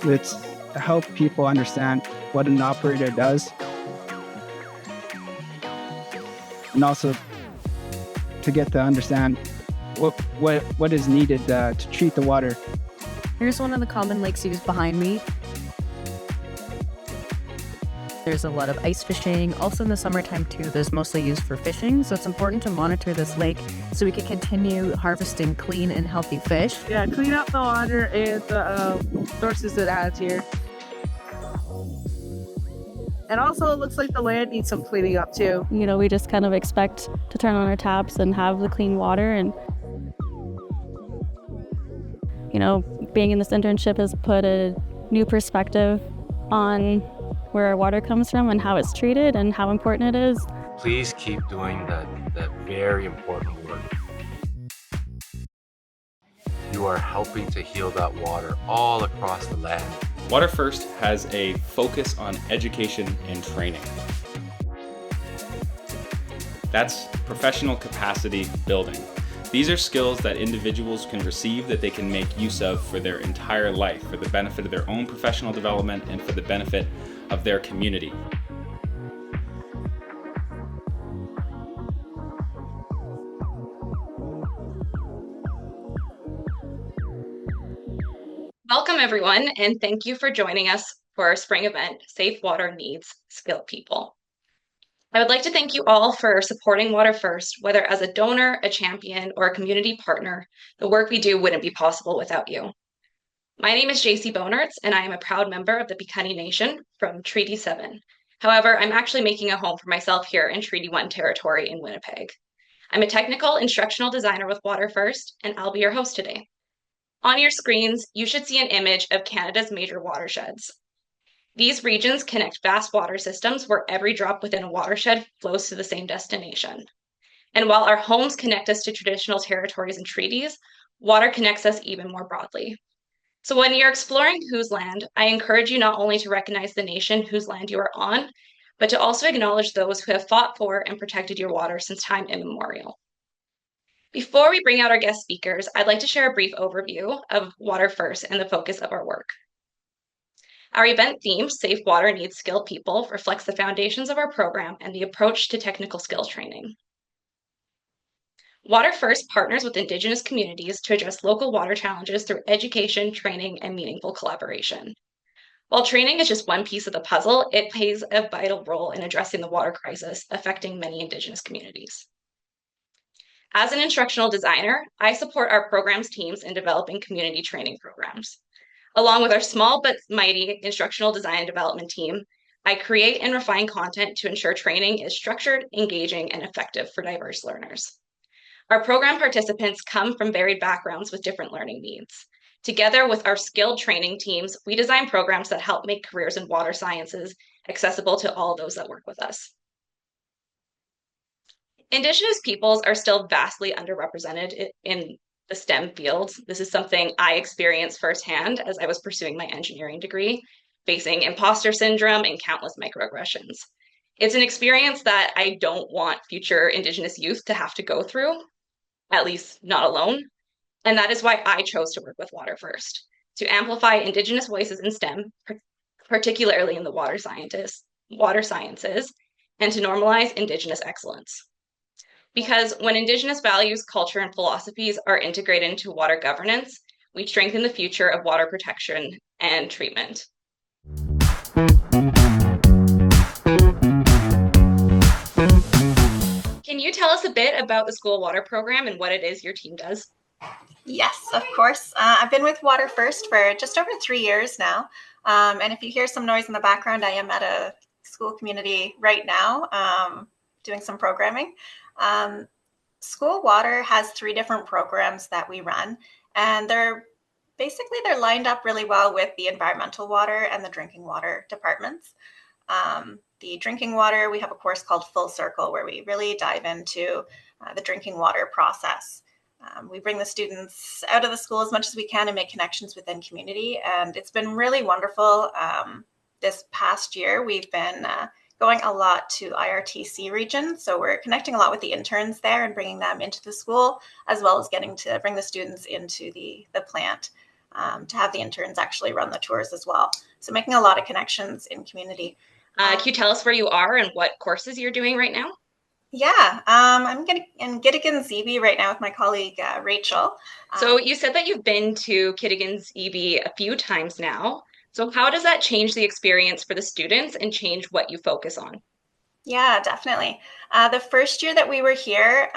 It's to help people understand what an operator does, and also to get to understand what is needed to treat the water. Here's one of the common lakes used behind me. There's a lot of ice fishing. Also in the summertime too, there's mostly used for fishing. So it's important to monitor this lake so we can continue harvesting clean and healthy fish. Yeah, clean up the water and the sources it has here. And also it looks like the land needs some cleaning up too. You know, we just kind of expect to turn on our taps and have the clean water. And, you know, being in this internship has put a new perspective on where our water comes from and how it's treated and how important it is. Please keep doing that very important work. You are helping to heal that water all across the land. Water First has a focus on education and training. That's professional capacity building. These are skills that individuals can receive that they can make use of for their entire life, for the benefit of their own professional development and for the benefit of their community. Welcome everyone, and thank you for joining us for our spring event, Safe Water Needs Skilled People. I would like to thank you all for supporting Water First, whether as a donor, a champion, or a community partner. The work we do wouldn't be possible without you. My name is JC Bonertz, and I am a proud member of the Piikani Nation from Treaty 7. However, I'm actually making a home for myself here in Treaty 1 territory in Winnipeg. I'm a technical instructional designer with Water First, and I'll be your host today. On your screens, you should see an image of Canada's major watersheds. These regions connect vast water systems where every drop within a watershed flows to the same destination. And while our homes connect us to traditional territories and treaties, water connects us even more broadly. So when you're exploring whose land, I encourage you not only to recognize the nation whose land you are on, but to also acknowledge those who have fought for and protected your water since time immemorial. Before we bring out our guest speakers, I'd like to share a brief overview of Water First and the focus of our work. Our event theme, Safe Water Needs Skilled People, reflects the foundations of our program and the approach to technical skills training. Water First partners with Indigenous communities to address local water challenges through education, training, and meaningful collaboration. While training is just one piece of the puzzle, it plays a vital role in addressing the water crisis affecting many Indigenous communities. As an instructional designer, I support our programs teams in developing community training programs. Along with our small but mighty instructional design and development team, I create and refine content to ensure training is structured, engaging, and effective for diverse learners. Our program participants come from varied backgrounds with different learning needs. Together with our skilled training teams, we design programs that help make careers in water sciences accessible to all those that work with us. Indigenous peoples are still vastly underrepresented in the STEM fields. This is something I experienced firsthand as I was pursuing my engineering degree, facing imposter syndrome and countless microaggressions. It's an experience that I don't want future Indigenous youth to have to go through, at least not alone. And that is why I chose to work with Water First, to amplify Indigenous voices in STEM, particularly in the water sciences, and to normalize Indigenous excellence. Because when Indigenous values, culture, and philosophies are integrated into water governance, we strengthen the future of water protection and treatment. Can you tell us a bit about the school water program and what it is your team does? Yes, of course. I've been with Water First for just over 3 years now. And if you hear some noise in the background, I am at a school community right now doing some programming. School Water has 3 different programs that we run, and they're lined up really well with the environmental water and the drinking water departments. The drinking water, we have a course called Full Circle where we really dive into the drinking water process. We bring the students out of the school as much as we can and make connections within community, and it's been really wonderful. This past year, we've been going a lot to IRTC region. So we're connecting a lot with the interns there and bringing them into the school, as well as getting to bring the students into the plant. to have the interns actually run the tours as well. So making a lot of connections in community. Can you tell us where you are and what courses you're doing right now? Yeah, I'm getting in Gittigan's EB right now with my colleague Rachel. So you said that you've been to Kittigan's EB a few times now. So how does that change the experience for the students and change what you focus on? Yeah, definitely. The first year that we were here,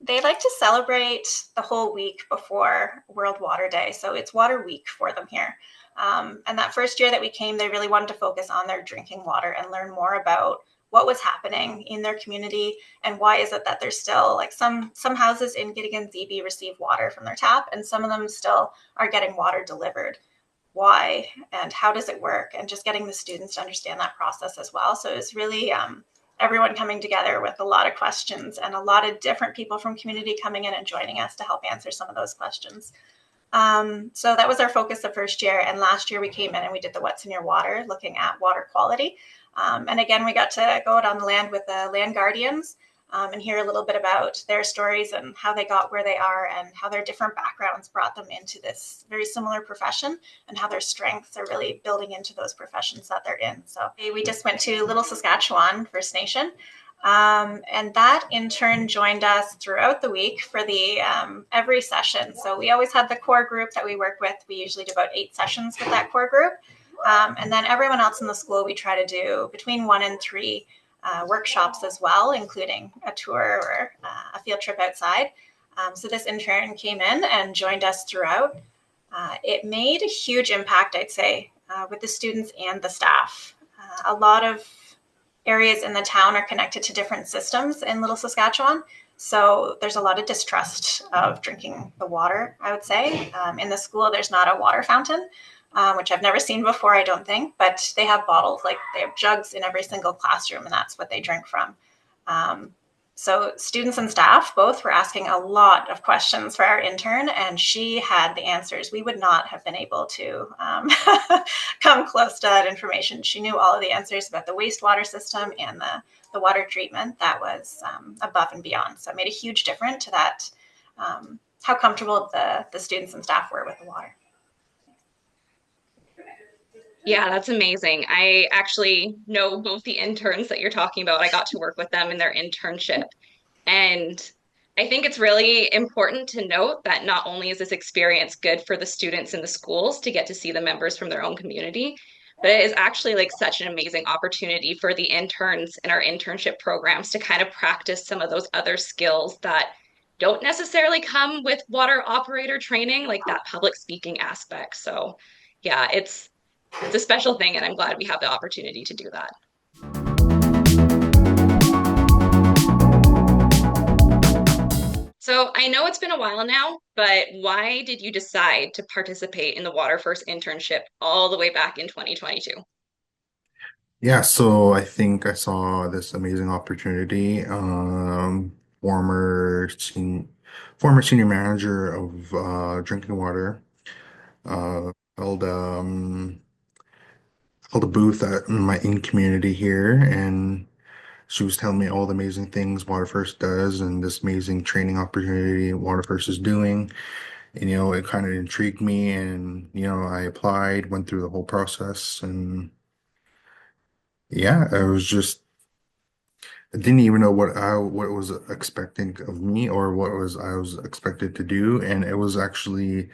they like to celebrate the whole week before World Water Day. So it's Water Week for them here. And that first year that we came, they really wanted to focus on their drinking water and learn more about what was happening in their community and why is it that there's still like some houses in Gittigan ZB receive water from their tap and some of them still are getting water delivered. Why and how does it work, and just getting the students to understand that process as well. So it was really everyone coming together with a lot of questions and a lot of different people from community coming in and joining us to help answer some of those questions. So that was our focus the first year. And last year we came in and we did the What's in Your Water, looking at water quality. And again, we got to go out on the land with the land guardians and hear a little bit about their stories and how they got where they are and how their different backgrounds brought them into this very similar profession and how their strengths are really building into those professions that they're in. So we just went to Little Saskatchewan First Nation. And that intern joined us throughout the week for the every session. So we always had the core group that we work with. We usually do about 8 sessions with that core group. And then everyone else in the school, we try to do between 1 and 3 workshops as well, including a tour or a field trip outside. So this intern came in and joined us throughout. It made a huge impact, I'd say, with the students and the staff. A lot of areas in the town are connected to different systems in Little Saskatchewan. So there's a lot of distrust of drinking the water, I would say. In the school, there's not a water fountain, which I've never seen before, I don't think, but they have bottles, like they have jugs in every single classroom, and that's what they drink from. So students and staff both were asking a lot of questions for our intern, and she had the answers. We would not have been able to come close to that information. She knew all of the answers about the wastewater system and the water treatment that was above and beyond. So it made a huge difference to that, how comfortable the students and staff were with the water. Yeah, that's amazing. I actually know both the interns that you're talking about. I got to work with them in their internship. And I think it's really important to note that not only is this experience good for the students in the schools to get to see the members from their own community, but it is actually like such an amazing opportunity for the interns in our internship programs to kind of practice some of those other skills that don't necessarily come with water operator training, like that public speaking aspect. So yeah, it's a special thing, and I'm glad we have the opportunity to do that. So I know it's been a while now, but why did you decide to participate in the Water First internship all the way back in 2022? Yeah, so I think I saw this amazing opportunity. Former sen former senior manager of drinking water held held a booth at my in community here, and she was telling me all the amazing things Water First does and this amazing training opportunity Water First is doing. And it kind of intrigued me, and I applied, went through the whole process, and yeah, I didn't even know what was expecting of me or what was I was expected to do, and it was actually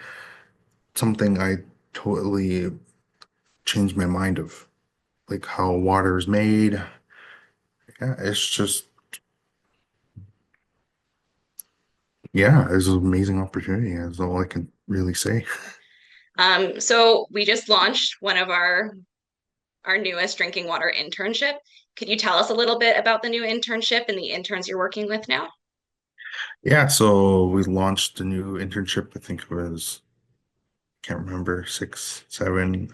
something I totally changed my mind of, like how water is made. Yeah, it's just yeah, it's an amazing opportunity. That's all I can really say. So we just launched one of our newest drinking water internship. Could you tell us a little bit about the new internship and the interns you're working with now? Yeah, so we launched a new internship. I think it was, can't remember, 6, 7,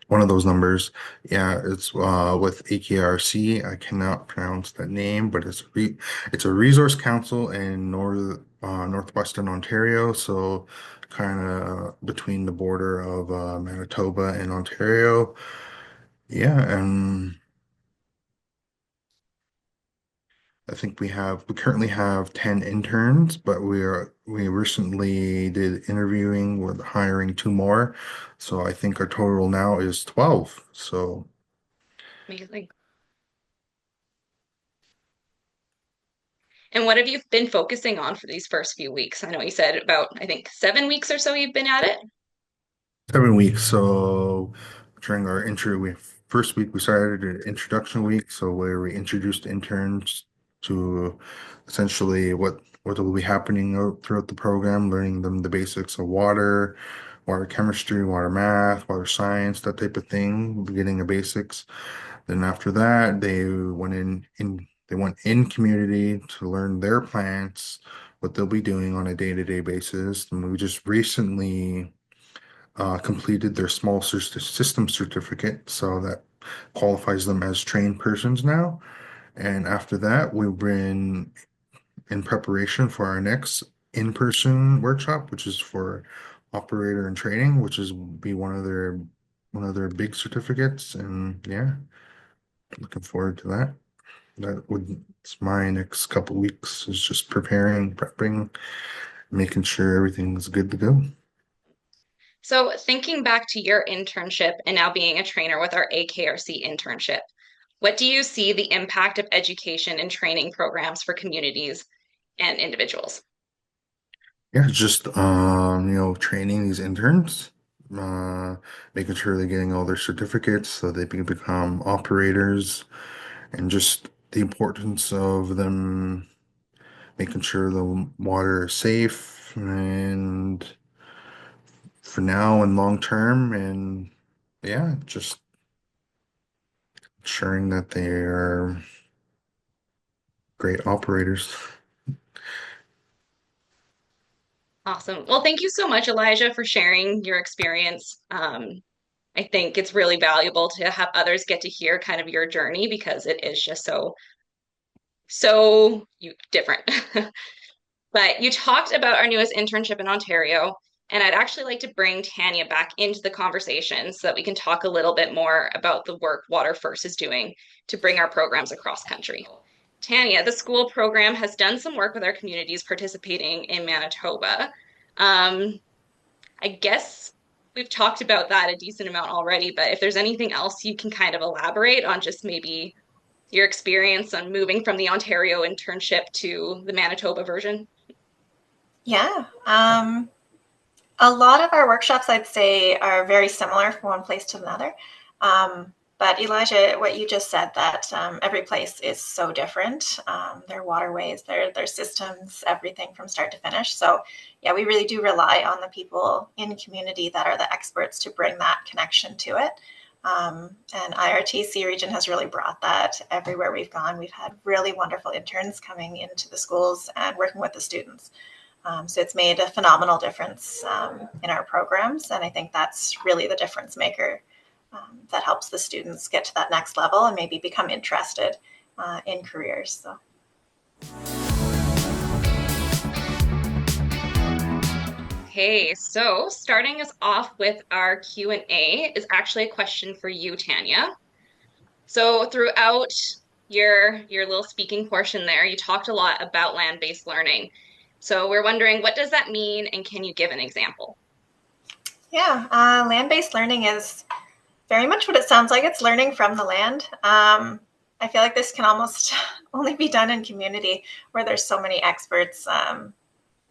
one of those numbers. Yeah, it's with AKRC. I cannot pronounce that name, but it's a resource council in northwestern Ontario, so kind of between the border of Manitoba and Ontario. Yeah, and I think we currently have 10 interns, but we recently did interviewing with hiring two more. So I think our total now is 12. So Amazing. And what have you been focusing on for these first few weeks? I know you said about, I think, 7 weeks or so you've been at it. 7 weeks. So during our first week we started an introduction week, so where we introduced interns to essentially what will be happening throughout the program, learning them the basics of water chemistry, water math, water science, that type of thing, beginning of basics. Then after that, they went in community to learn their plants, what they'll be doing on a day-to-day basis. And we just recently completed their system certificate, so that qualifies them as trained persons now. And after that, we've been in preparation for our next in-person workshop, which is for operator and training, which is be one of their big certificates. And yeah, looking forward to that. It's my next couple weeks is just preparing, prepping, making sure everything's good to go. So, thinking back to your internship and now being a trainer with our AKRC internship, what do you see the impact of education and training programs for communities and individuals? Yeah, just training these interns, uh, making sure they're getting all their certificates so they can become operators, and just the importance of them making sure the water is safe and for now and long term, and yeah, just ensuring that they are great operators. Awesome. Well, thank you so much, Elijah, for sharing your experience. I think it's really valuable to have others get to hear kind of your journey because it is just so different. But you talked about our newest internship in Ontario, and I'd actually like to bring Tanya back into the conversation so that we can talk a little bit more about the work Water First is doing to bring our programs across country. Tanya, the school program has done some work with our communities participating in Manitoba. Um, I guess we've talked about that a decent amount already, but if there's anything else you can kind of elaborate on just maybe your experience on moving from the Ontario internship to the Manitoba version. Yeah. A lot of our workshops, I'd say, are very similar from one place to another. But Elijah, what you just said, that every place is so different. Their waterways, their systems, everything from start to finish. So yeah, we really do rely on the people in community that are the experts to bring that connection to it. And IRTC region has really brought that everywhere we've gone. We've had really wonderful interns coming into the schools and working with the students. So it's made a phenomenal difference in our programs. And I think that's really the difference maker that helps the students get to that next level and maybe become interested in careers. So. Okay, so starting us off with our Q&A is actually a question for you, Tanya. So throughout your little speaking portion there, you talked a lot about land-based learning. So we're wondering, what does that mean, and can you give an example? Yeah, land-based learning is very much what it sounds like. It's learning from the land. I feel like this can almost only be done in community where there's so many experts.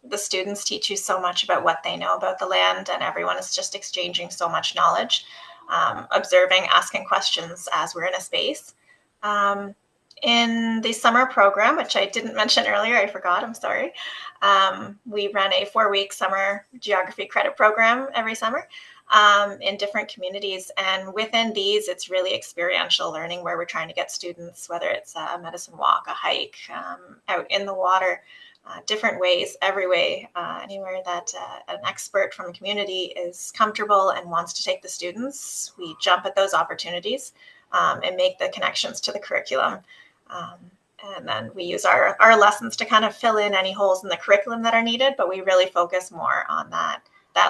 The students teach you so much about what they know about the land, and everyone is just exchanging so much knowledge, observing, asking questions as we're in a space. In the summer program, which I didn't mention earlier, I forgot, I'm sorry. We run a 4-week summer geography credit program every summer in different communities. And within these, it's really experiential learning where we're trying to get students, whether it's a medicine walk, a hike, out in the water, different ways, every way, anywhere that an expert from a community is comfortable and wants to take the students, we jump at those opportunities and make the connections to the curriculum. And then we use our lessons to kind of fill in any holes in the curriculum that are needed, but we really focus more on that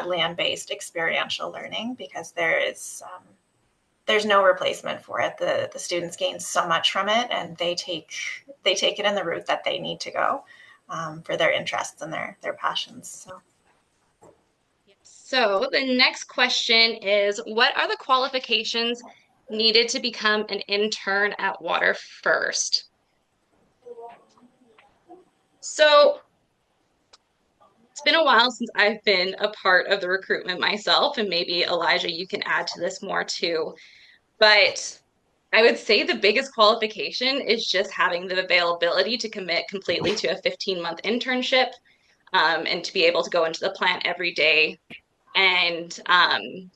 land-based experiential learning because there is there's no replacement for it. The students gain so much from it, and they take it in the route that they need to go for their interests and their passions. So the next question is, what are the qualifications needed to become an intern at Water First? So it's been a while since I've been a part of the recruitment myself, and maybe Elijah, you can add to this more too. But I would say the biggest qualification is just having the availability to commit completely to a 15-month internship, and to be able to go into the plant every day and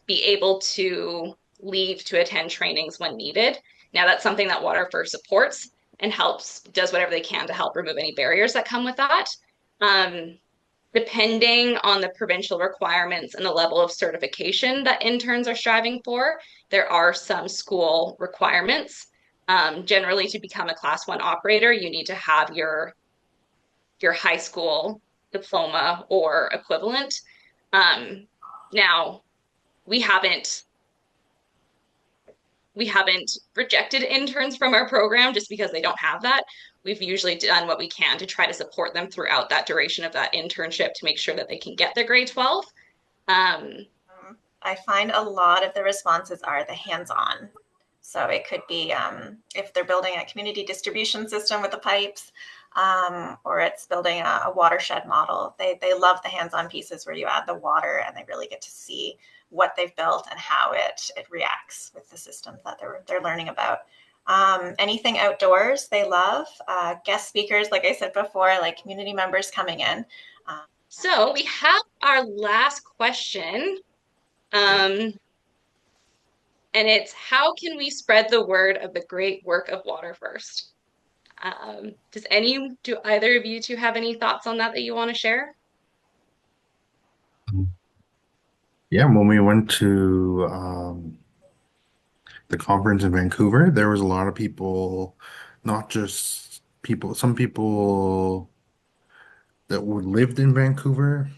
be able to leave to attend trainings when needed. Now, that's something that Water First supports and does whatever they can to help remove any barriers that come with that. Depending on the provincial requirements and the level of certification that interns are striving for, there are some school requirements. Generally, to become a Class 1 operator, you need to have your high school diploma or equivalent. Now, we haven't rejected interns from our program just because they don't have that. We've usually done what we can to try to support them throughout that duration of that internship to make sure that they can get their grade 12. I find a lot of the responses are the hands-on. So it could be if they're building a community distribution system with the pipes, or it's building a watershed model. They love the hands-on pieces where you add the water and they really get to see what they've built and how it reacts with the systems that they're learning about. Anything outdoors they love. Guest speakers, like I said before, like community members coming in. So we have our last question. And it's, how can we spread the word of the great work of Water First? Do either of you two have any thoughts on that you want to share? Yeah, when we went to the conference in Vancouver, there was a lot of people, not just people, some people that would lived in Vancouver,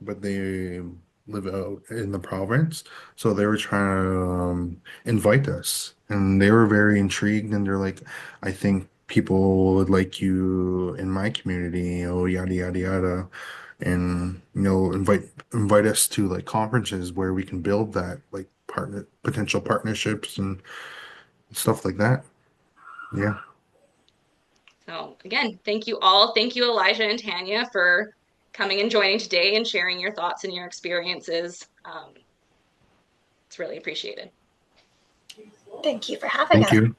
but they live out in the province. So they were trying to invite us, and they were very intrigued. And they're like, "I think people would like you in my community, oh yada yada yada." And invite us to like conferences where we can build that like potential partnerships and stuff like that. Yeah. So again, thank you all. Thank you, Elijah and Tanya, for coming and joining today and sharing your thoughts and your experiences. It's really appreciated. Thank you for having Thank us. you.